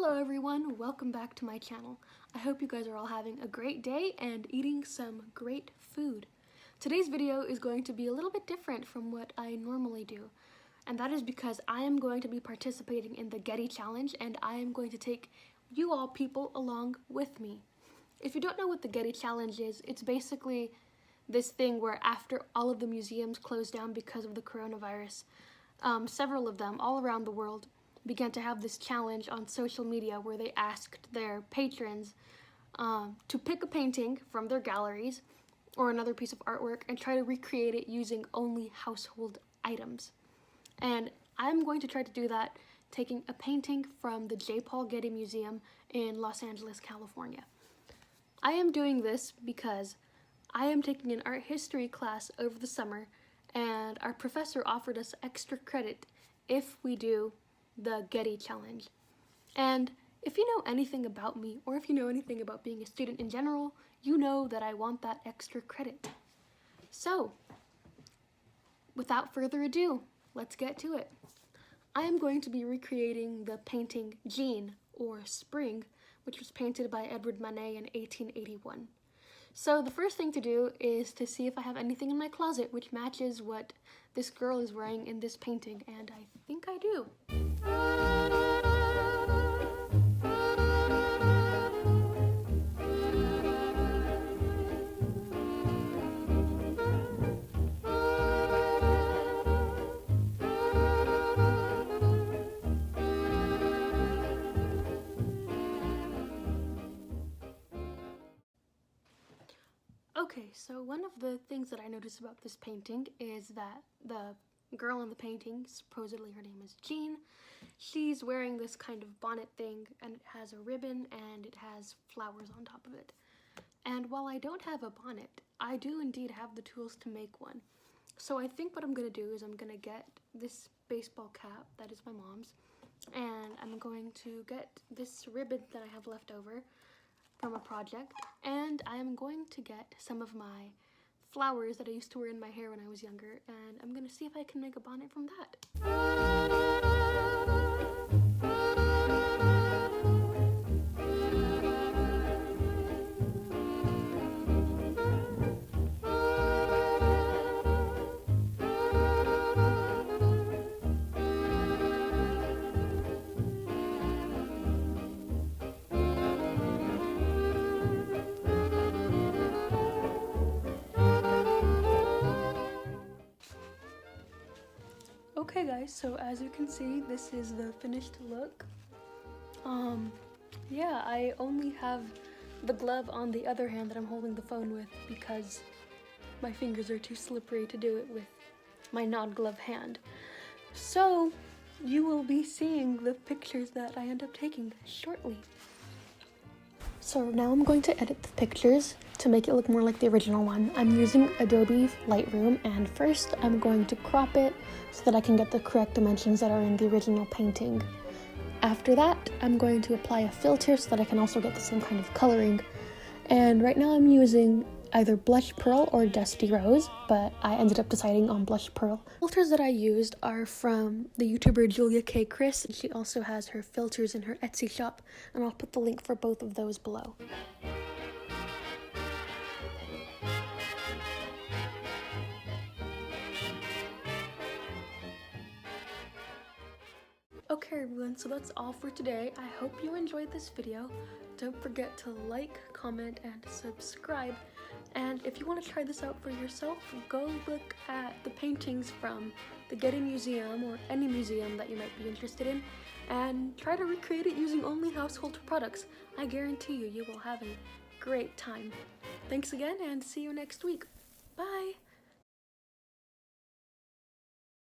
Hello everyone, welcome back to my channel. I hope you guys are all having a great day and eating some great food. Today's video is going to be a little bit different from what I normally do, and that is because I am going to be participating in the Getty challenge and I am going to take you all people along with me. If you don't know what the Getty challenge is, it's basically this thing where after all of the museums closed down because of the coronavirus, several of them all around the world began to have this challenge on social media where they asked their patrons to pick a painting from their galleries or another piece of artwork and try to recreate it using only household items. And I'm going to try to do that taking a painting from the J. Paul Getty Museum in Los Angeles, California. I am doing this because I am taking an art history class over the summer and our professor offered us extra credit if we do the Getty challenge. And if you know anything about me, or if you know anything about being a student in general, you know that I want that extra credit. So, without further ado, let's get to it. I am going to be recreating the painting Jean, or Spring, which was painted by Edward Manet in 1881. So the first thing to do is to see if I have anything in my closet which matches what this girl is wearing in this painting, and I think I do. Okay, so one of the things that I noticed about this painting is that the girl in the painting, supposedly her name is Jean, she's wearing this kind of bonnet thing and it has a ribbon and it has flowers on top of it. And while I don't have a bonnet, I do indeed have the tools to make one. So I think what I'm going to do is I'm going to get this baseball cap, that is my mom's, and I'm going to get this ribbon that I have left over from a project, and I'm going to get some of my flowers that I used to wear in my hair when I was younger, and I'm gonna see if I can make a bonnet from that. Okay guys, so as you can see, this is the finished look. Yeah, I only have the glove on the other hand that I'm holding the phone with because my fingers are too slippery to do it with my non-glove hand. So, you will be seeing the pictures that I end up taking shortly. So now I'm going to edit the pictures to make it look more like the original one. I'm using Adobe Lightroom, and first I'm going to crop it so that I can get the correct dimensions that are in the original painting. After that, I'm going to apply a filter so that I can also get the same kind of coloring. And right now I'm using either Blush Pearl or Dusty Rose, but I ended up deciding on Blush Pearl. Filters that I used are from the YouTuber Julia K. Chris. She also has her filters in her Etsy shop, and I'll put the link for both of those below. Okay everyone, so that's all for today. I hope you enjoyed this video. Don't forget to like, comment, and subscribe. And if you want to try this out for yourself, go look at the paintings from the Getty Museum or any museum that you might be interested in and try to recreate it using only household products. I guarantee you will have a great time. Thanks again and see you next week. Bye!